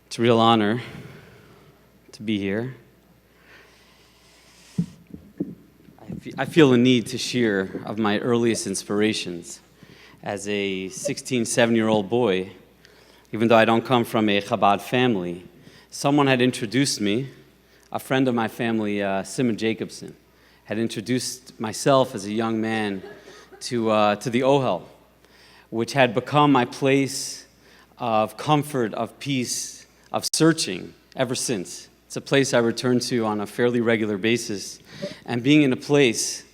It's a real honor to be here. I feel a need to share of my earliest inspirations. As a 16, 17-year-old boy, even though I don't come from a Chabad family, someone had introduced me, a friend of my family, Simon Jacobson, had introduced myself as a young man to the Ohel, which had become my place of comfort, of peace, of searching ever since. It's a place I return to on a fairly regular basis. And being in a place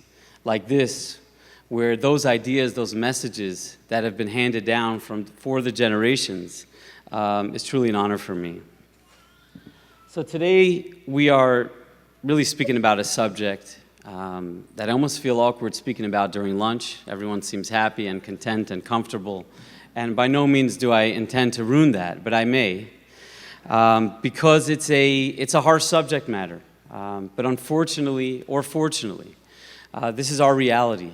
like this, where those ideas, those messages that have been handed down for the generations, is truly an honor for me. So today we are really speaking about a subject that I almost feel awkward speaking about during lunch. Everyone seems happy and content and comfortable. And by no means do I intend to ruin that, but I may. Because it's a harsh subject matter. But unfortunately, or fortunately, this is our reality.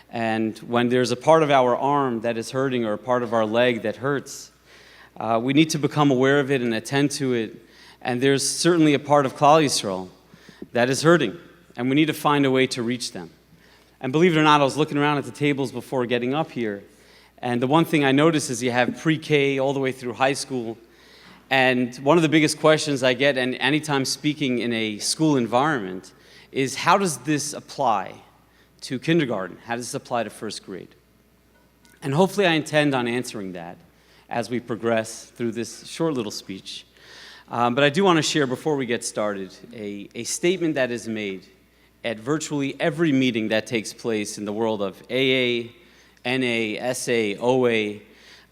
And when there's a part of our arm that is hurting or a part of our leg that hurts, we need to become aware of it and attend to it. And there's certainly a part of Klal Yisrael that is hurting, and we need to find a way to reach them. And believe it or not, I was looking around at the tables before getting up here, and the one thing I noticed is you have pre-K all the way through high school. And one of the biggest questions I get, and anytime speaking in a school environment, is how does this apply to kindergarten? How does this apply to first grade? And hopefully I intend on answering that as we progress through this short little speech. But I do want to share, before we get started, a statement that is made at virtually every meeting that takes place in the world of AA, NA, SA, OA,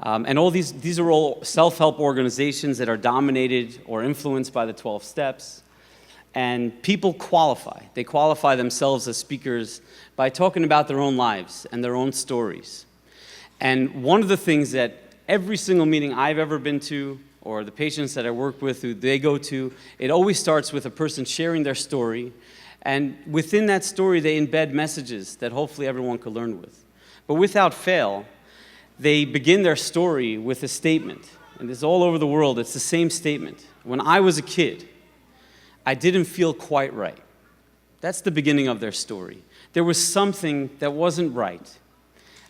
and all these are all self-help organizations that are dominated or influenced by the 12 steps. And people qualify. They qualify themselves as speakers by talking about their own lives and their own stories. And one of the things that every single meeting I've ever been to, or the patients that I work with who they go to, it always starts with a person sharing their story. And within that story, they embed messages that hopefully everyone could learn with. But without fail, they begin their story with a statement. And this is all over the world. It's the same statement. When I was a kid, I didn't feel quite right. That's the beginning of their story. There was something that wasn't right.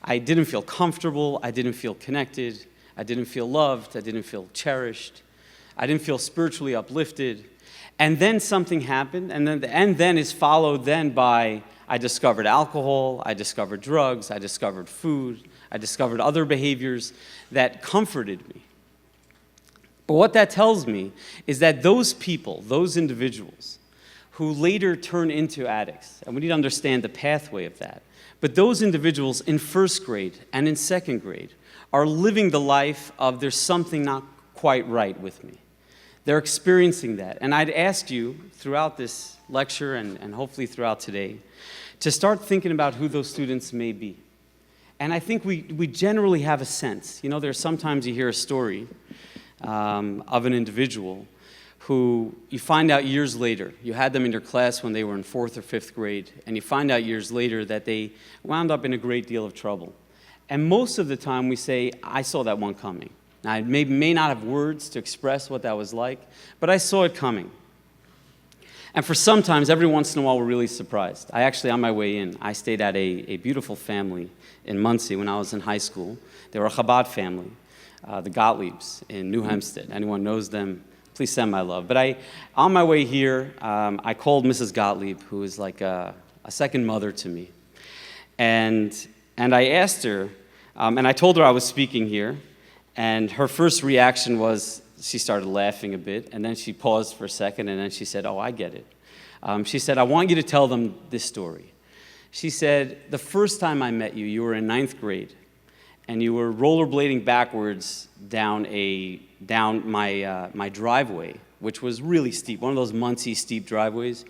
I didn't feel comfortable. I didn't feel connected. I didn't feel loved. I didn't feel cherished. I didn't feel spiritually uplifted. And then something happened, and then the end then is followed then by I discovered alcohol, I discovered drugs, I discovered food, I discovered other behaviors that comforted me. But what that tells me is that those people, those individuals, who later turn into addicts, and we need to understand the pathway of that, but those individuals in first grade and in second grade are living the life of there's something not quite right with me. They're experiencing that. And I'd ask you throughout this lecture and hopefully throughout today to start thinking about who those students may be. And I think we generally have a sense. You know, there's sometimes you hear a story of an individual who you find out years later, you had them in your class when they were in 4th or 5th grade, and you find out years later that they wound up in a great deal of trouble. And most of the time we say, I saw that one coming. Now, I may not have words to express what that was like, but I saw it coming. And for sometimes, every once in a while, we're really surprised. I actually, on my way in, I stayed at a beautiful family in Muncie when I was in high school. They were a Chabad family, the Gottliebs in New Hempstead. Anyone knows them, please send my love. But on my way here, I called Mrs. Gottlieb, who is like a second mother to me. And I asked her, and I told her I was speaking here, and her first reaction was she started laughing a bit, and then she paused for a second, and then she said, oh, I get it. She said, I want you to tell them this story. She said, the first time I met you, you were in 9th grade, and you were rollerblading backwards down my driveway, which was really steep, one of those Muncie steep driveways.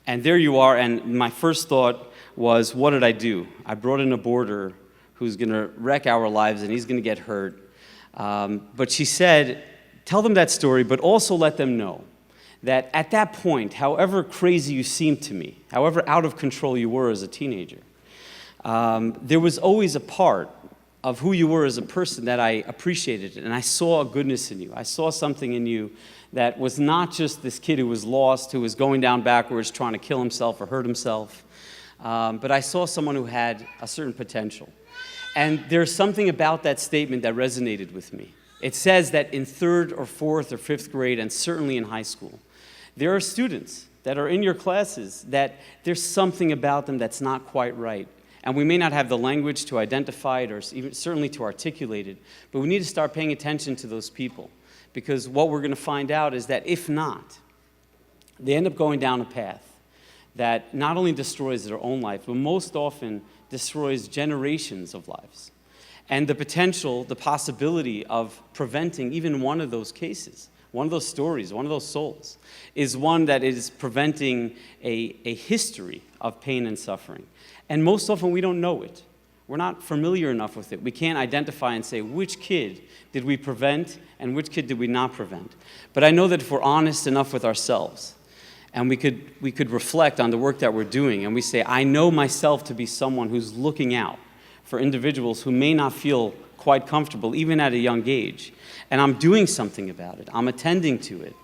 And there you are, and my first thought was, what did I do? I brought in a boarder who's going to wreck our lives, and he's going to get hurt. But she said, tell them that story, but also let them know that at that point, however crazy you seemed to me, however out of control you were as a teenager, there was always a part of who you were as a person that I appreciated, and I saw a goodness in you. I saw something in you that was not just this kid who was lost, who was going down backwards, trying to kill himself or hurt himself, but I saw someone who had a certain potential. And there's something about that statement that resonated with me. It says that in 3rd or 4th or 5th grade, and certainly in high school, there are students that are in your classes that there's something about them that's not quite right. And we may not have the language to identify it or even certainly to articulate it, but we need to start paying attention to those people, because what we're going to find out is that if not, they end up going down a path that not only destroys their own life, but most often destroys generations of lives. And the potential, the possibility of preventing even one of those cases, one of those stories, one of those souls, is one that is preventing a history of pain and suffering. And most often we don't know it. We're not familiar enough with it. We can't identify and say which kid did we prevent and which kid did we not prevent. But I know that if we're honest enough with ourselves, and we could reflect on the work that we're doing, and we say, I know myself to be someone who's looking out for individuals who may not feel quite comfortable, even at a young age, and I'm doing something about it. I'm attending to it.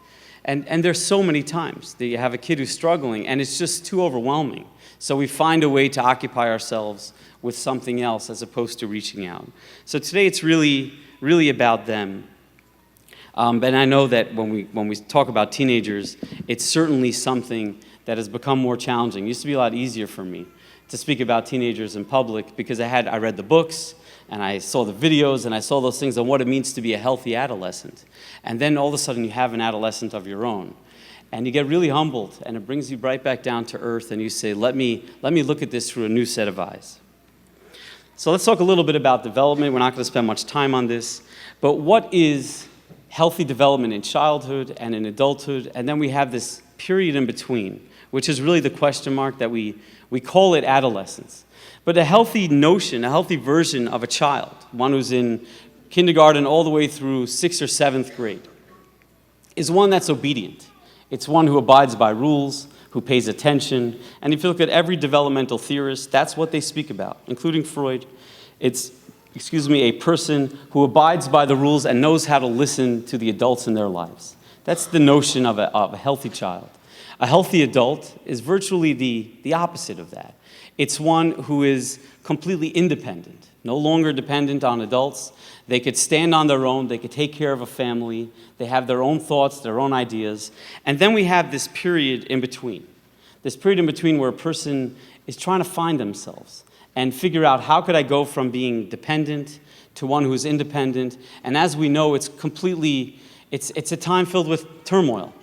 And there's so many times that you have a kid who's struggling, and it's just too overwhelming. So we find a way to occupy ourselves with something else as opposed to reaching out. So today it's really, really about them. And I know that when we talk about teenagers, it's certainly something that has become more challenging. It used to be a lot easier for me to speak about teenagers in public because I read the books, and I saw the videos, and I saw those things on what it means to be a healthy adolescent. And then all of a sudden you have an adolescent of your own. And you get really humbled, and it brings you right back down to earth, and you say, let me look at this through a new set of eyes. So let's talk a little bit about development. We're not going to spend much time on this. But what is healthy development in childhood and in adulthood? And then we have this period in between, which is really the question mark that we call it adolescence. But a healthy notion, a healthy version of a child, one who's in kindergarten all the way through 6th or 7th grade, is one that's obedient. It's one who abides by rules, who pays attention. And if you look at every developmental theorist, that's what they speak about, including Freud. It's, a person who abides by the rules and knows how to listen to the adults in their lives. That's the notion of a healthy child. A healthy adult is virtually the opposite of that. It's one who is completely independent, no longer dependent on adults. They could stand on their own. They could take care of a family. They have their own thoughts, their own ideas. And then we have this period in between. This period in between where a person is trying to find themselves and figure out, how could I go from being dependent to one who's independent? And as we know, it's a time filled with turmoil.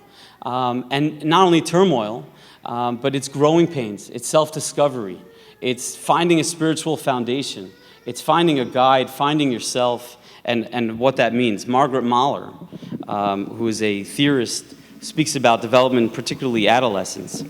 And not only turmoil, but it's growing pains. It's self-discovery. It's finding a spiritual foundation. It's finding a guide, finding yourself, and what that means. Margaret Mahler, who is a theorist, speaks about development, particularly adolescence.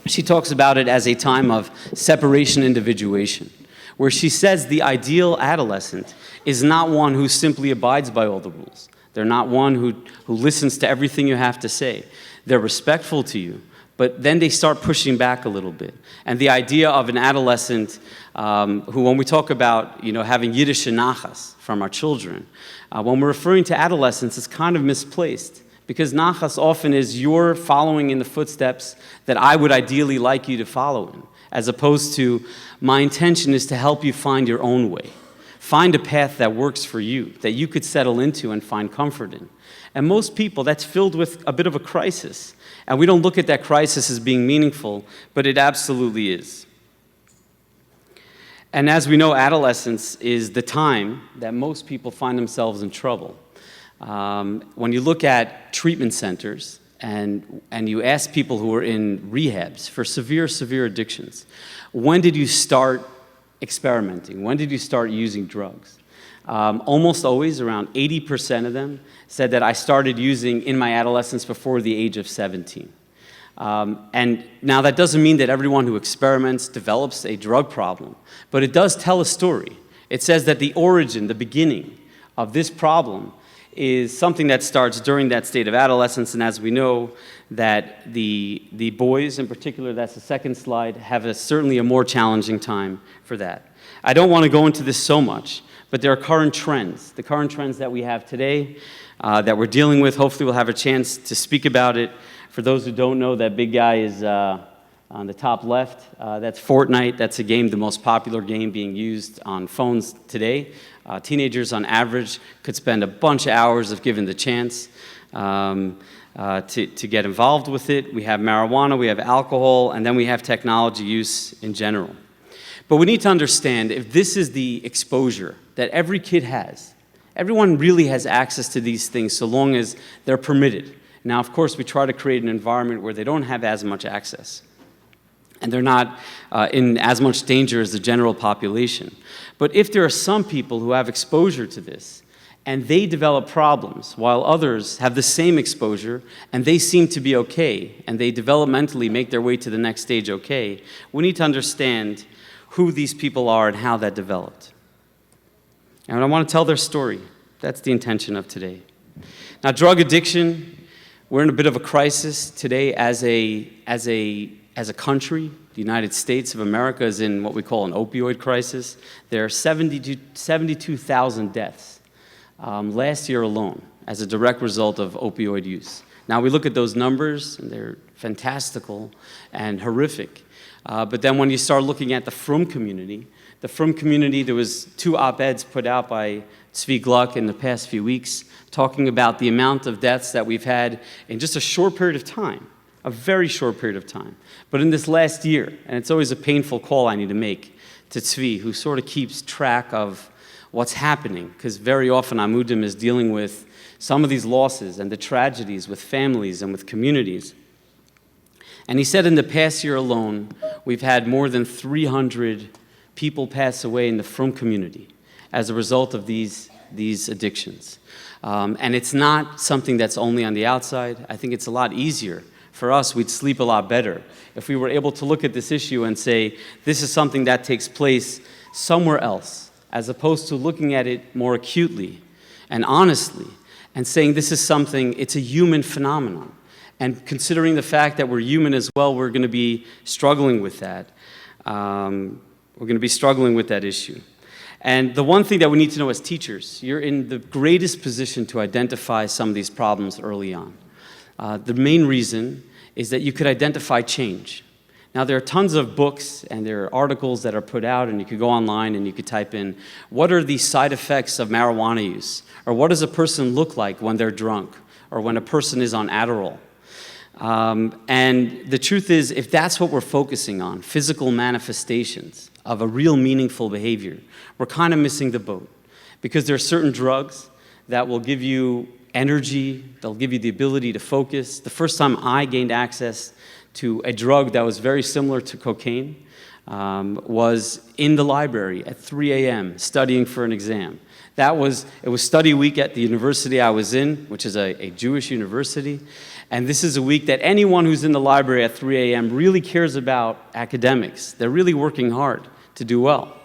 She talks about it as a time of separation individuation, where she says the ideal adolescent is not one who simply abides by all the rules. They're not one who listens to everything you have to say. They're respectful to you, but then they start pushing back a little bit. And the idea of an adolescent who, when we talk about having Yiddish nachas from our children, when we're referring to adolescence, it's kind of misplaced, because nachas often is you're following in the footsteps that I would ideally like you to follow in, as opposed to my intention is to help you find your own way. Find a path that works for you, that you could settle into and find comfort in. And most people, that's filled with a bit of a crisis. And we don't look at that crisis as being meaningful, but it absolutely is. And as we know, adolescence is the time that most people find themselves in trouble. When you look at treatment centers and you ask people who are in rehabs for severe addictions, when did you start experimenting? When did you start using drugs? Almost always, around 80% of them said that I started using in my adolescence before the age of 17. And now that doesn't mean that everyone who experiments develops a drug problem, but it does tell a story. It says that the origin, the beginning of this problem is something that starts during that state of adolescence, and as we know, that the boys in particular, that's the second slide, have certainly a more challenging time for that. I don't want to go into this so much, But there are current trends, the current trends that we have today that we're dealing with. Hopefully we'll have a chance to speak about it. For those who don't know, that big guy is on the top left. That's Fortnite. That's a game, the most popular game being used on phones today. Teenagers on average could spend a bunch of hours if given the chance to get involved with it. We have marijuana, we have alcohol, and then we have technology use in general. But we need to understand, if this is the exposure that every kid has, everyone really has access to these things so long as they're permitted. Now, of course, we try to create an environment where they don't have as much access, and they're not in as much danger as the general population. But if there are some people who have exposure to this, and they develop problems, while others have the same exposure, and they seem to be okay, and they developmentally make their way to the next stage okay, we need to understand who these people are and how that developed. And I want to tell their story. That's the intention of today. Now, drug addiction, we're in a bit of a crisis today as a country. The United States of America is in what we call an opioid crisis. There are 72,000 deaths last year alone as a direct result of opioid use. Now, we look at those numbers, and they're fantastical and horrific. But then when you start looking at the Frum community, there was 2 op-eds put out by Tzvi Gluck in the past few weeks talking about the amount of deaths that we've had in just a short period of time, a very short period of time. But in this last year, and it's always a painful call I need to make to Tzvi, who sort of keeps track of what's happening, because very often Amudim is dealing with some of these losses and the tragedies with families and with communities. And he said in the past year alone, we've had more than 300 people pass away in the Frum community as a result of these addictions. And it's not something that's only on the outside. I think it's a lot easier for us. We'd sleep a lot better if we were able to look at this issue and say, this is something that takes place somewhere else, as opposed to looking at it more acutely and honestly and saying this is something, it's a human phenomenon. And considering the fact that we're human as well, we're going to be struggling with that. We're going to be struggling with that issue. And the one thing that we need to know as teachers, you're in the greatest position to identify some of these problems early on. The main reason is that you could identify change. Now, there are tons of books and there are articles that are put out, and you could go online and you could type in, what are the side effects of marijuana use? Or what does a person look like when they're drunk? Or when a person is on Adderall? And the truth is, if that's what we're focusing on, physical manifestations of a real meaningful behavior, we're kind of missing the boat. Because there are certain drugs that will give you energy, they'll give you the ability to focus. The first time I gained access to a drug that was very similar to cocaine was in the library at 3 a.m. studying for an exam. It was study week at the university I was in, which is a Jewish university. And this is a week that anyone who's in the library at 3 a.m. really cares about academics. They're really working hard to do well.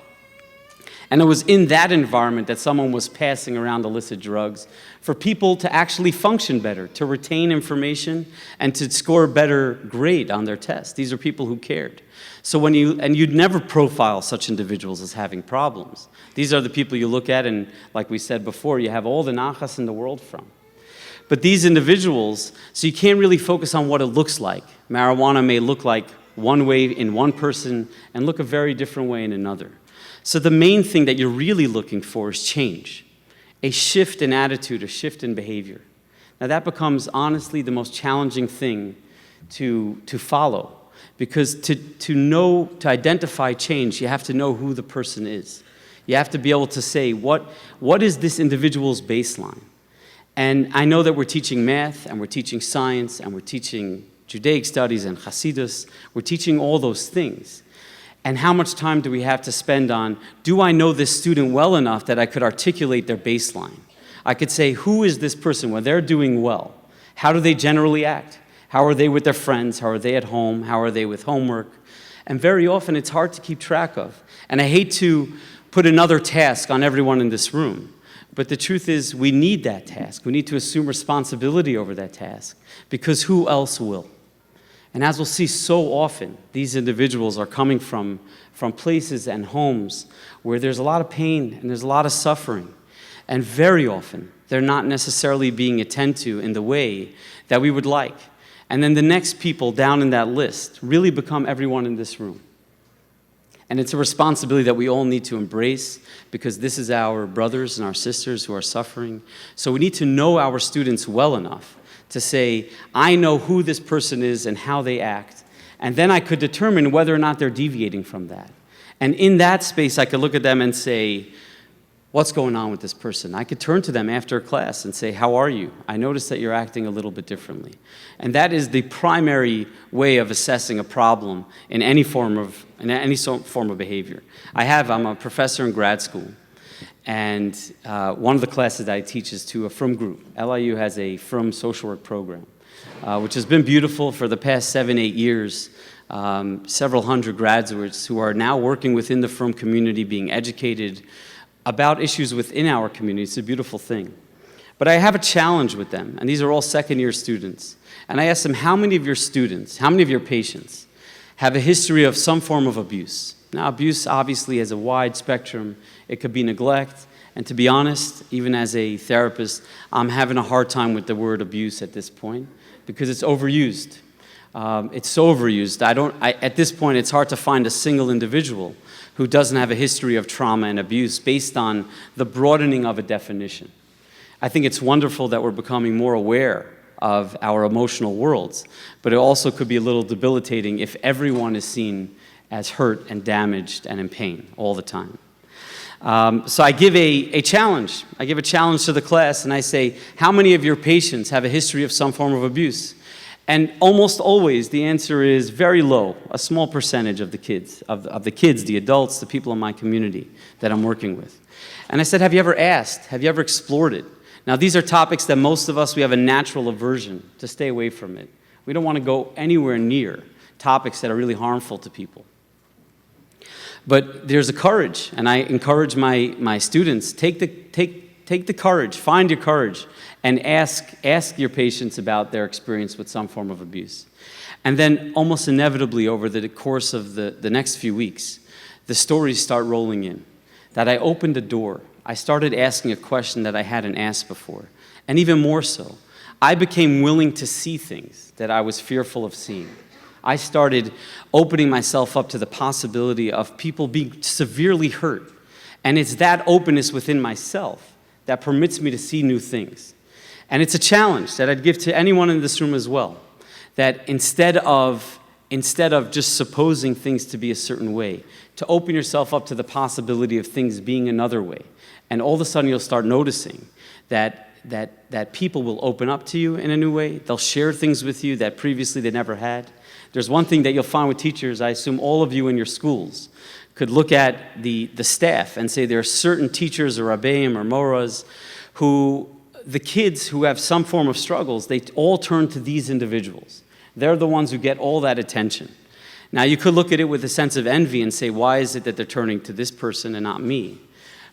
And it was in that environment that someone was passing around illicit drugs for people to actually function better, to retain information, and to score a better grade on their test. These are people who cared. So you'd never profile such individuals as having problems. These are the people you look at, and like we said before, you have all the nachas in the world from. But these individuals, so you can't really focus on what it looks like. Marijuana may look like one way in one person and look a very different way in another. So the main thing that you're really looking for is change, a shift in attitude, a shift in behavior. Now that becomes honestly the most challenging thing to follow, because to identify change, you have to know who the person is. You have to be able to say, what is this individual's baseline? And I know that we're teaching math, and we're teaching science, and we're teaching Judaic studies and Hasidus. We're teaching all those things. And how much time do we have to spend on, do I know this student well enough that I could articulate their baseline? I could say, who is this person when they're doing well? How do they generally act? How are they with their friends? How are they at home? How are they with homework? And very often it's hard to keep track of. And I hate to put another task on everyone in this room. But the truth is, we need that task. We need to assume responsibility over that task, because who else will? And as we'll see so often, these individuals are coming from places and homes where there's a lot of pain and there's a lot of suffering. And very often, they're not necessarily being attended to in the way that we would like. And then the next people down in that list really become everyone in this room. And it's a responsibility that we all need to embrace, because this is our brothers and our sisters who are suffering. So we need to know our students well enough to say, I know who this person is and how they act, and then I could determine whether or not they're deviating from that. And in that space, I could look at them and say, what's going on with this person? I could turn to them after class and say, how are you? I noticed that you're acting a little bit differently. And that is the primary way of assessing a problem in any form of behavior. I'm a professor in grad school, and one of the classes that I teach is to a FRUM group. LIU has a FRUM social work program, which has been beautiful for the past 7-8 years. Several hundred graduates who are now working within the FRUM community, being educated about issues within our community. It's a beautiful thing. But I have a challenge with them, and these are all second-year students. And I ask them, how many of your students, how many of your patients have a history of some form of abuse? Now, abuse obviously has a wide spectrum. It could be neglect. And to be honest, even as a therapist, I'm having a hard time with the word abuse at this point, because it's overused. It's so overused. At this point, it's hard to find a single individual who doesn't have a history of trauma and abuse based on the broadening of a definition. I think it's wonderful that we're becoming more aware of our emotional worlds, but it also could be a little debilitating if everyone is seen as hurt and damaged and in pain all the time. So I give a challenge. I give a challenge to the class, and I say, how many of your patients have a history of some form of abuse? And almost always the answer is very low, a small percentage of the kids, the adults, the people in my community that I'm working with. And I said, have you ever asked? Have you ever explored it? Now, these are topics that most of us, we have a natural aversion to stay away from it. We don't want to go anywhere near topics that are really harmful to people. But there's a courage, and I encourage my students, take the courage, find your courage, and ask your patients about their experience with some form of abuse. And then almost inevitably over the course of the next few weeks, the stories start rolling in. That I opened a door. I started asking a question that I hadn't asked before. And even more so, I became willing to see things that I was fearful of seeing. I started opening myself up to the possibility of people being severely hurt. And it's that openness within myself that permits me to see new things. And it's a challenge that I'd give to anyone in this room as well, that instead of just supposing things to be a certain way, to open yourself up to the possibility of things being another way. And all of a sudden you'll start noticing that people will open up to you in a new way. They'll share things with you that previously they never had. There's one thing that you'll find with teachers, I assume all of you in your schools could look at the staff and say there are certain teachers or rabbeim or moras who, the kids who have some form of struggles, they all turn to these individuals. They're the ones who get all that attention. Now, you could look at it with a sense of envy and say, why is it that they're turning to this person and not me?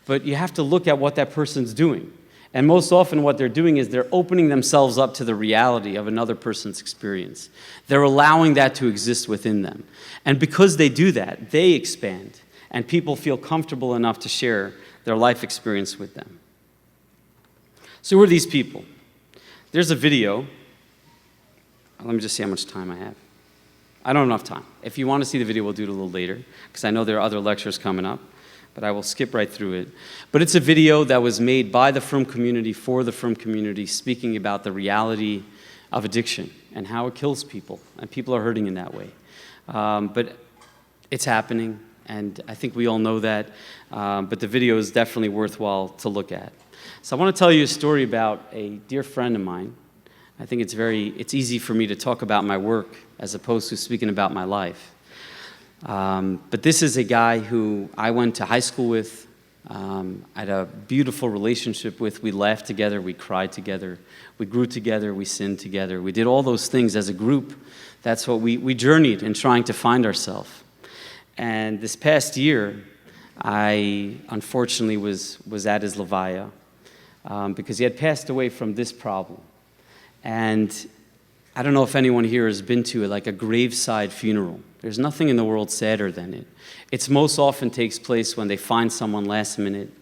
But you have to look at what that person's doing. And most often what they're doing is they're opening themselves up to the reality of another person's experience. They're allowing that to exist within them. And because they do that, they expand, and people feel comfortable enough to share their life experience with them. So who are these people? There's a video. Let me just see how much time I have. I don't have enough time. If you want to see the video, we'll do it a little later, because I know there are other lectures coming up, but I will skip right through it. But it's a video that was made by the FRUM community for the FRUM community, speaking about the reality of addiction and how it kills people, and people are hurting in that way. But it's happening, and I think we all know that, but the video is definitely worthwhile to look at. So I want to tell you a story about a dear friend of mine. I think it's easy for me to talk about my work as opposed to speaking about my life. But this is a guy who I went to high school with, I had a beautiful relationship with. We laughed together, we cried together, we grew together, we sinned together. We did all those things as a group. That's what we journeyed in trying to find ourselves. And this past year, I unfortunately was at his levaya because he had passed away from this problem. And I don't know if anyone here has been to like a graveside funeral. There's nothing in the world sadder than it. It most often takes place when they find someone last minute,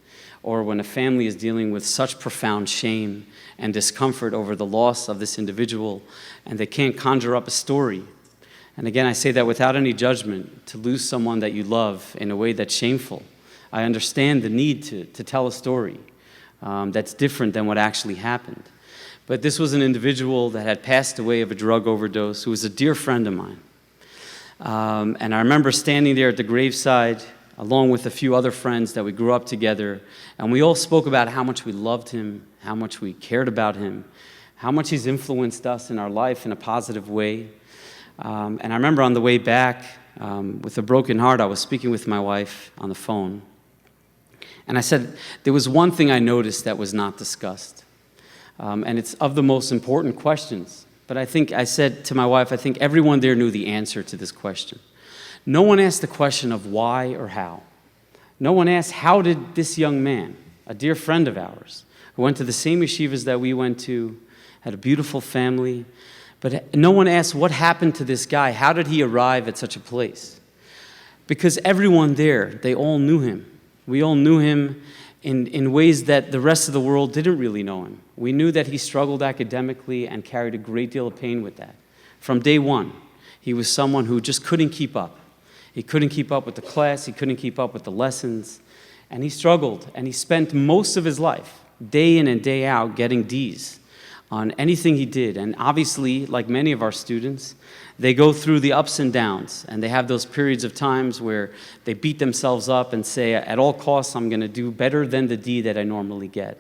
or when a family is dealing with such profound shame and discomfort over the loss of this individual, and they can't conjure up a story. And again, I say that without any judgment, to lose someone that you love in a way that's shameful. I understand the need to tell a story that's different than what actually happened. But this was an individual that had passed away of a drug overdose, who was a dear friend of mine. And I remember standing there at the graveside, along with a few other friends that we grew up together, and we all spoke about how much we loved him, how much we cared about him, how much he's influenced us in our life in a positive way. And I remember on the way back, with a broken heart, I was speaking with my wife on the phone. And I said, there was one thing I noticed that was not discussed. And it's of the most important questions. But I said to my wife, I think everyone there knew the answer to this question. No one asked the question of why or how. No one asked, how did this young man, a dear friend of ours, who went to the same yeshivas that we went to, had a beautiful family, but no one asked what happened to this guy. How did he arrive at such a place? Because everyone there, they all knew him. We all knew him in ways that the rest of the world didn't really know him. We knew that he struggled academically and carried a great deal of pain with that. From day one, he was someone who just couldn't keep up. He couldn't keep up with the class, he couldn't keep up with the lessons, and he struggled, and he spent most of his life, day in and day out, getting D's on anything he did. And obviously, like many of our students, they go through the ups and downs, and they have those periods of times where they beat themselves up and say, at all costs, I'm going to do better than the D that I normally get.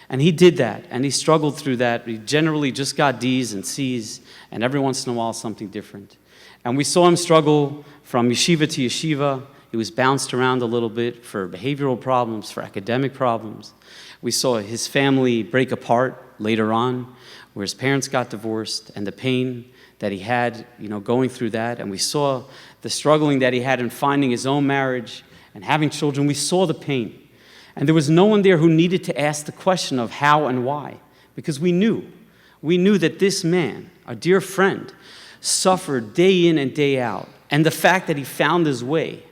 And he did that, and he struggled through that. He generally just got D's and C's, and every once in a while, something different. And we saw him struggle from yeshiva to yeshiva. He was bounced around a little bit for behavioral problems, for academic problems. We saw his family break apart later on, where his parents got divorced, and the pain that he had, going through that. And we saw the struggling that he had in finding his own marriage and having children. We saw the pain. And there was no one there who needed to ask the question of how and why, because we knew that this man, a dear friend, suffered day in and day out. And the fact that he found his way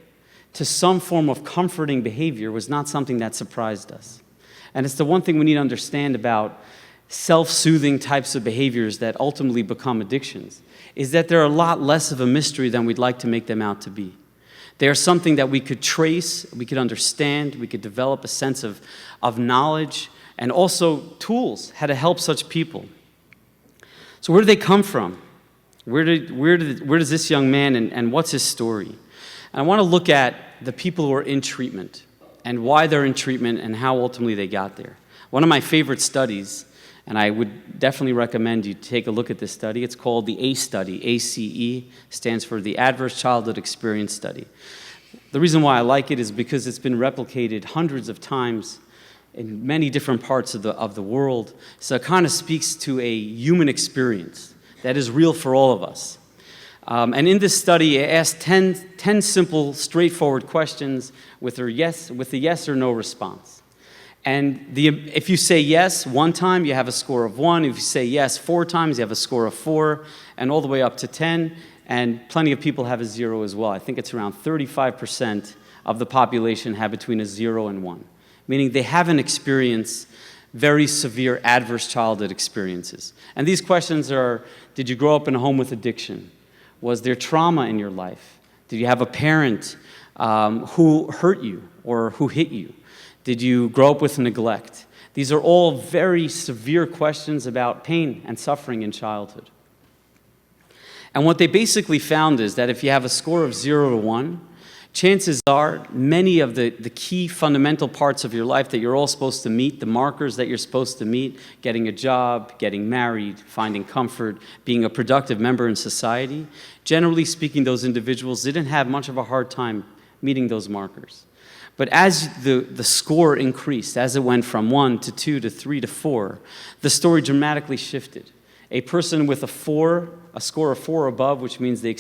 to some form of comforting behavior was not something that surprised us. And it's the one thing we need to understand about self-soothing types of behaviors that ultimately become addictions, is that they're a lot less of a mystery than we'd like to make them out to be. They are something that we could trace, we could understand, we could develop a sense of knowledge, and also tools how to help such people. So where do they come from? Where does this young man, and what's his story? And I want to look at the people who are in treatment and why they're in treatment and how ultimately they got there. One of my favorite studies, and I would definitely recommend you take a look at this study. It's called the ACE study. ACE stands for the Adverse Childhood Experience Study. The reason why I like it is because it's been replicated hundreds of times in many different parts of the world. So it kind of speaks to a human experience that is real for all of us. And in this study, it asked 10 simple, straightforward questions with a yes or no response. And if you say yes one time, you have a score of 1. If you say yes 4 times, you have a score of 4, and all the way up to 10. And plenty of people have a 0 as well. I think it's around 35% of the population have between a 0 and 1, meaning they haven't experienced very severe adverse childhood experiences. And these questions are, did you grow up in a home with addiction? Was there trauma in your life? Did you have a parent who hurt you or who hit you? Did you grow up with neglect? These are all very severe questions about pain and suffering in childhood. And what they basically found is that if you have a score of 0 to 1, chances are many of the key fundamental parts of your life that you're all supposed to meet, the markers that you're supposed to meet, getting a job, getting married, finding comfort, being a productive member in society, generally speaking, those individuals didn't have much of a hard time meeting those markers. But as the score increased, as it went from 1 to 2 to 3 to 4, the story dramatically shifted. A person with a score of 4 or above, which means they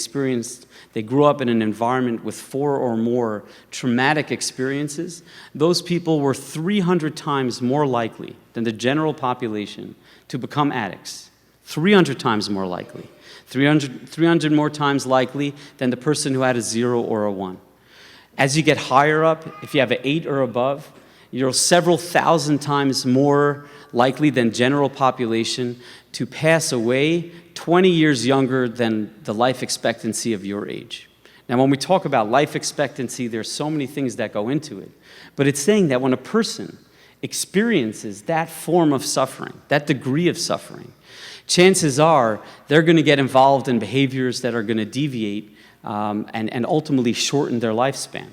grew up in an environment with 4 or more traumatic experiences, those people were 300 times more likely than the general population to become addicts. 300 times more likely. 300 more times likely than the person who had a 0 or a 1. As you get higher up, if you have an 8 or above, you're several thousand times more likely than general population to pass away 20 years younger than the life expectancy of your age. Now, when we talk about life expectancy, there's so many things that go into it. But it's saying that when a person experiences that form of suffering, that degree of suffering, chances are they're going to get involved in behaviors that are going to deviate and ultimately shorten their lifespan,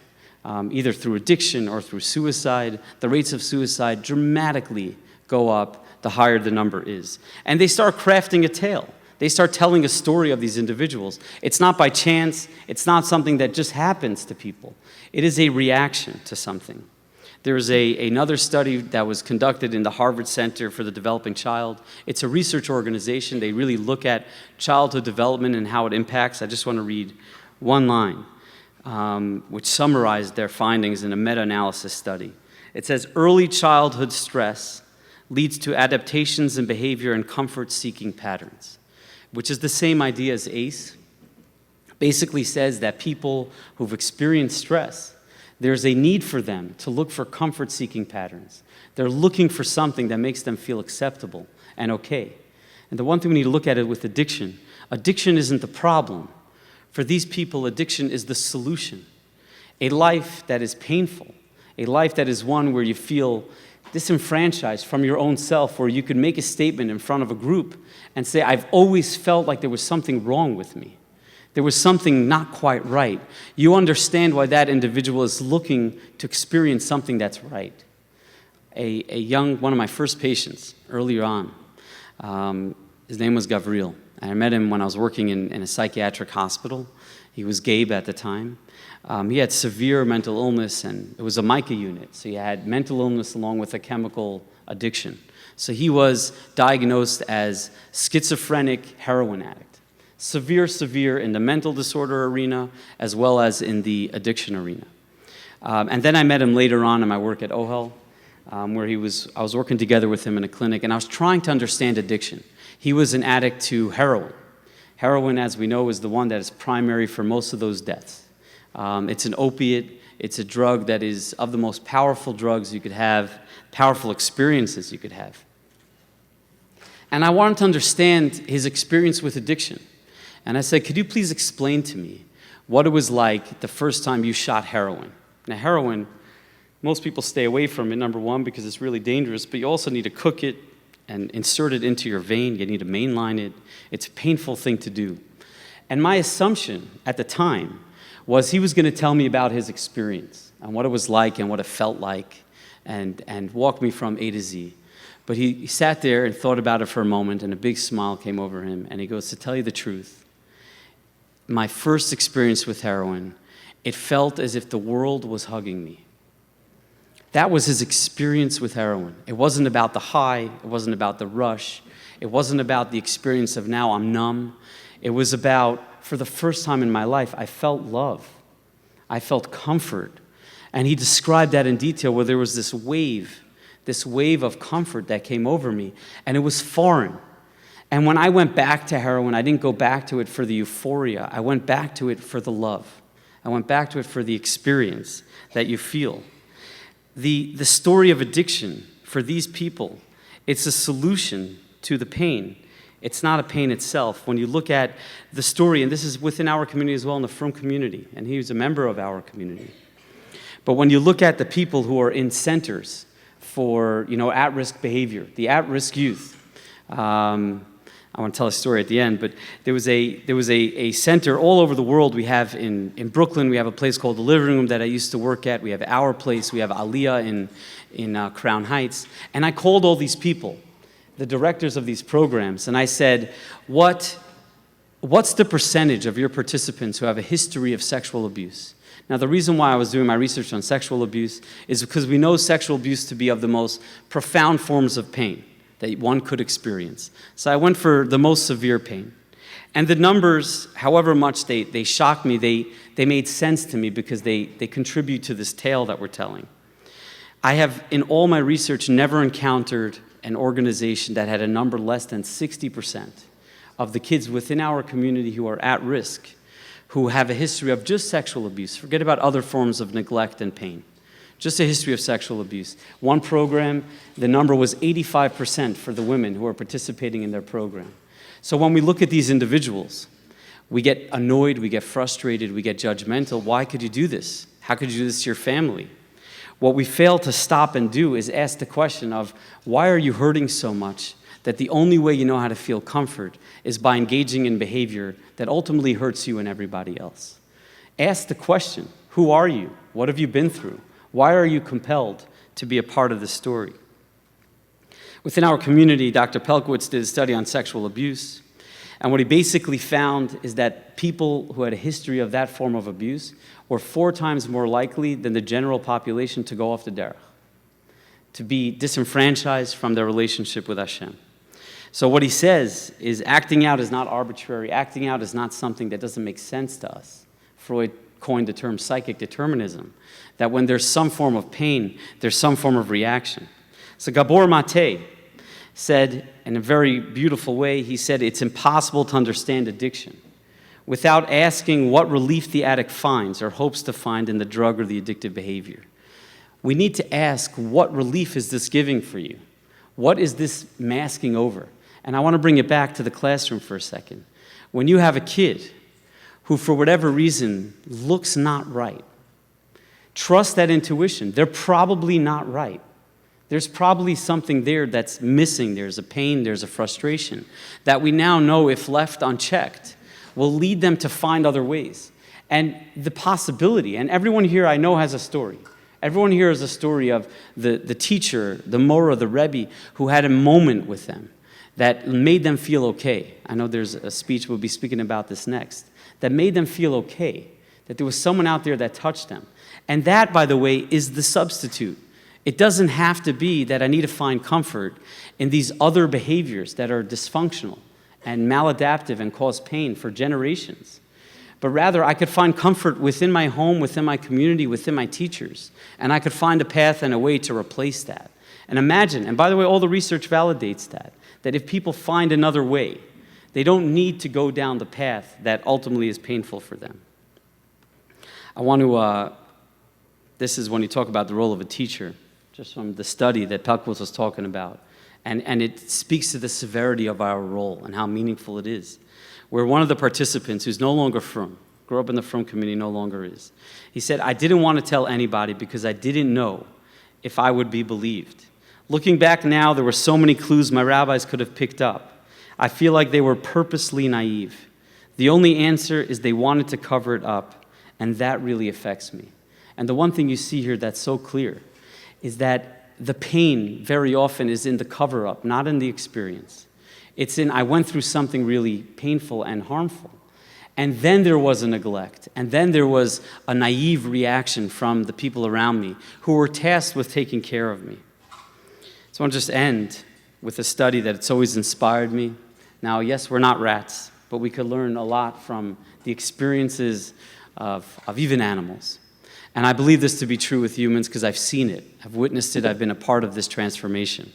either through addiction or through suicide. The rates of suicide dramatically go up the higher the number is. And they start crafting a tale. They start telling a story of these individuals. It's not by chance. It's not something that just happens to people. It is a reaction to something. There's another study that was conducted in the Harvard Center for the Developing Child. It's a research organization. They really look at childhood development and how it impacts. I just want to read one line, which summarized their findings in a meta-analysis study. It says, early childhood stress leads to adaptations in behavior and comfort-seeking patterns, which is the same idea as ACE. Basically says that people who've experienced stress, there's a need for them to look for comfort-seeking patterns. They're looking for something that makes them feel acceptable and okay. And the one thing we need to look at it with addiction, addiction isn't the problem. For these people, addiction is the solution. A life that is painful, a life that is one where you feel disenfranchised from your own self, where you could make a statement in front of a group and say, I've always felt like there was something wrong with me. There was something not quite right. You understand why that individual is looking to experience something that's right. One of my first patients earlier on, his name was Gavril. I met him when I was working in a psychiatric hospital. He was Gabe at the time. He had severe mental illness, and it was a MICA unit. So he had mental illness along with a chemical addiction. So he was diagnosed as schizophrenic heroin addict. Severe in the mental disorder arena as well as in the addiction arena. And then I met him later on in my work at OHEL, where I was working together with him in a clinic, and I was trying to understand addiction. He was an addict to heroin. Heroin, as we know, is the one that is primary for most of those deaths. It's an opiate. It's a drug that is of the most powerful drugs you could have, powerful experiences you could have. And I wanted to understand his experience with addiction. And I said, could you please explain to me what it was like the first time you shot heroin? Now, heroin, most people stay away from it, number one, because it's really dangerous, but you also need to cook it and insert it into your vein. You need to mainline it. It's a painful thing to do. And my assumption at the time was he was going to tell me about his experience and what it was like and what it felt like and walk me from A to Z. But he sat there and thought about it for a moment, and a big smile came over him, and he goes, to tell you the truth, my first experience with heroin, it felt as if the world was hugging me. That was his experience with heroin. It wasn't about the high. It wasn't about the rush. It wasn't about the experience of now I'm numb. It was about, for the first time in my life, I felt love. I felt comfort. And he described that in detail, where there was this wave of comfort that came over me, and it was foreign. And when I went back to heroin, I didn't go back to it for the euphoria. I went back to it for the love. I went back to it for the experience that you feel. The story of addiction for these people, it's a solution to the pain. It's not a pain itself. When you look at the story, and this is within our community as well, in the Frum community, and he was a member of our community. But when you look at the people who are in centers for, at-risk behavior, the at-risk youth, I want to tell a story at the end, but there was a center all over the world. We have in Brooklyn, we have a place called the Living Room that I used to work at. We have our place. We have Aliyah in Crown Heights. And I called all these people, the directors of these programs, and I said, what's the percentage of your participants who have a history of sexual abuse? Now, the reason why I was doing my research on sexual abuse is because we know sexual abuse to be of the most profound forms of pain that one could experience. So I went for the most severe pain. And the numbers, however much they shocked me, they made sense to me because they contribute to this tale that we're telling. I have, in all my research, never encountered an organization that had a number less than 60% of the kids within our community who are at risk, who have a history of just sexual abuse. Forget about other forms of neglect and pain. Just a history of sexual abuse. One program, the number was 85% for the women who are participating in their program. So when we look at these individuals, we get annoyed, we get frustrated, we get judgmental. Why could you do this? How could you do this to your family? What we fail to stop and do is ask the question of, why are you hurting so much that the only way you know how to feel comfort is by engaging in behavior that ultimately hurts you and everybody else? Ask the question, who are you? What have you been through? Why are you compelled to be a part of the story? Within our community, Dr. Pelkowitz did a study on sexual abuse, and what he basically found is that people who had a history of that form of abuse were 4 times more likely than the general population to go off the derech, to be disenfranchised from their relationship with Hashem. So what he says is acting out is not arbitrary. Acting out is not something that doesn't make sense to us. Freud coined the term psychic determinism, that when there's some form of pain, there's some form of reaction. So Gabor Mate said, in a very beautiful way, he said, it's impossible to understand addiction without asking what relief the addict finds or hopes to find in the drug or the addictive behavior. We need to ask, what relief is this giving for you? What is this masking over? And I want to bring it back to the classroom for a second. When you have a kid who, for whatever reason, looks not right, trust that intuition. They're probably not right. There's probably something there that's missing. There's a pain, there's a frustration that we now know, if left unchecked, will lead them to find other ways. And the possibility, and everyone here I know has a story. Everyone here has a story of the teacher, the Mora, the Rebbe, who had a moment with them that made them feel okay. I know there's a speech we'll be speaking about this next, that made them feel okay, that there was someone out there that touched them. And that, by the way, is the substitute. It doesn't have to be that I need to find comfort in these other behaviors that are dysfunctional and maladaptive and cause pain for generations. But rather, I could find comfort within my home, within my community, within my teachers. And I could find a path and a way to replace that. And imagine, and by the way, all the research validates that if people find another way, they don't need to go down the path that ultimately is painful for them. I want to, this is when you talk about the role of a teacher, just from the study that Pelkowitz was talking about. And it speaks to the severity of our role and how meaningful it is. Where one of the participants, who's no longer frum, grew up in the frum community, no longer is. He said, I didn't want to tell anybody because I didn't know if I would be believed. Looking back now, there were so many clues my rabbis could have picked up. I feel like they were purposely naive. The only answer is they wanted to cover it up, and that really affects me. And the one thing you see here that's so clear is that the pain very often is in the cover-up, not in the experience. It's in, I went through something really painful and harmful. And then there was a neglect. And then there was a naive reaction from the people around me who were tasked with taking care of me. So I want to just end with a study that it's always inspired me. Now, yes, we're not rats, but we could learn a lot from the experiences of even animals. And I believe this to be true with humans because I've seen it. I've witnessed it. I've been a part of this transformation.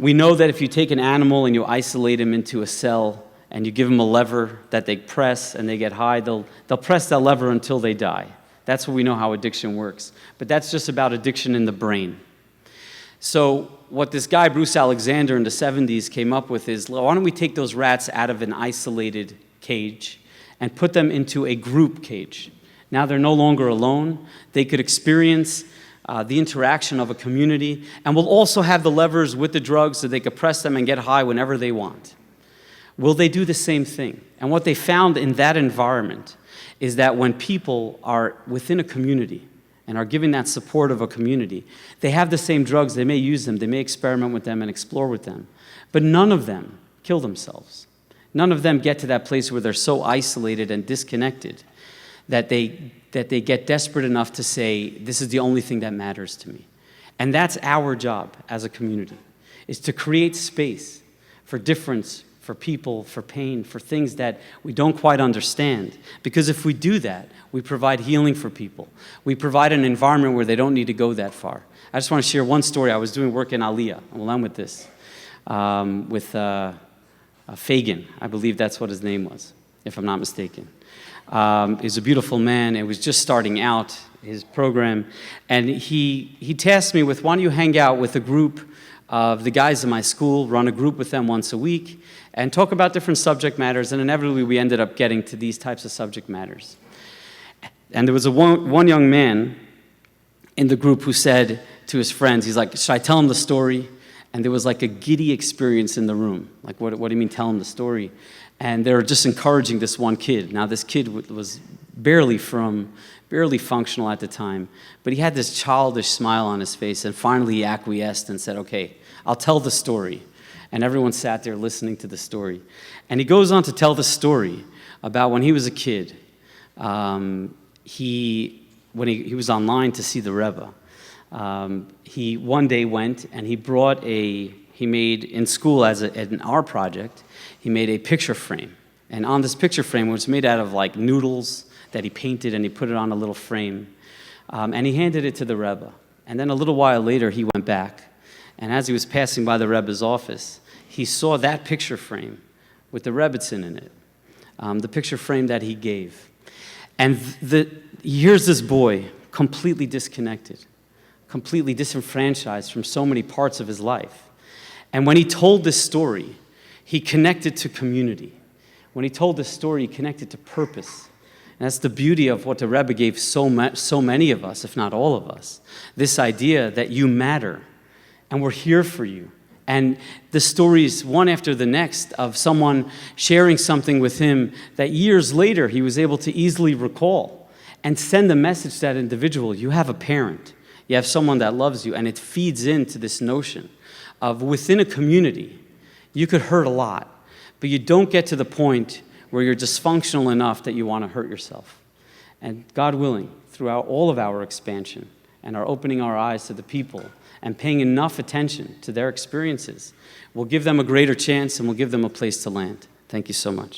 We know that if you take an animal and you isolate him into a cell and you give them a lever that they press and they get high, they'll press that lever until they die. That's what we know how addiction works. But that's just about addiction in the brain. So what this guy, Bruce Alexander, in the 70s came up with is, why don't we take those rats out of an isolated cage and put them into a group cage? Now they're no longer alone. They could experience the interaction of a community, and we'll also have the levers with the drugs so they could press them and get high whenever they want. Will they do the same thing? And what they found in that environment is that when people are within a community and are giving that support of a community, they have the same drugs, they may use them, they may experiment with them and explore with them, but none of them kill themselves. None of them get to that place where they're so isolated and disconnected that they get desperate enough to say, this is the only thing that matters to me. And that's our job as a community, is to create space for difference, for people, for pain, for things that we don't quite understand. Because if we do that, we provide healing for people. We provide an environment where they don't need to go that far. I just want to share one story. I was doing work in Aliyah, and we'll end with this, with Fagin, I believe that's what his name was, if I'm not mistaken. He was a beautiful man and was just starting out his program. And he tasked me with, why don't you hang out with a group of the guys in my school, run a group with them once a week, and talk about different subject matters. And inevitably, we ended up getting to these types of subject matters. And there was one young man in the group who said to his friends, he's like, should I tell him the story? And there was like a giddy experience in the room. Like, what do you mean tell him the story? And they were just encouraging this one kid. Now, this kid was barely functional at the time, but he had this childish smile on his face, and finally he acquiesced and said, okay, I'll tell the story. And everyone sat there listening to the story. And he goes on to tell the story about when he was a kid. When he was online to see the Rebbe, he one day went and he made in school as an art project, he made a picture frame. And on this picture frame, it was made out of like noodles that he painted, and he put it on a little frame. And he handed it to the Rebbe. And then a little while later, he went back. And as he was passing by the Rebbe's office, he saw that picture frame with the Rebbitzin in it, the picture frame that he gave. And here's this boy, completely disconnected, completely disenfranchised from so many parts of his life. And when he told this story, he connected to community. When he told this story, he connected to purpose. And that's the beauty of what the Rebbe gave so many of us, if not all of us. This idea that you matter, and we're here for you. And the stories, one after the next, of someone sharing something with him that years later he was able to easily recall and send a message to that individual. You have a parent. You have someone that loves you. And it feeds into this notion of within a community, you could hurt a lot, but you don't get to the point where you're dysfunctional enough that you want to hurt yourself. And God willing, throughout all of our expansion and our opening our eyes to the people and paying enough attention to their experiences, we'll give them a greater chance and we'll give them a place to land. Thank you so much.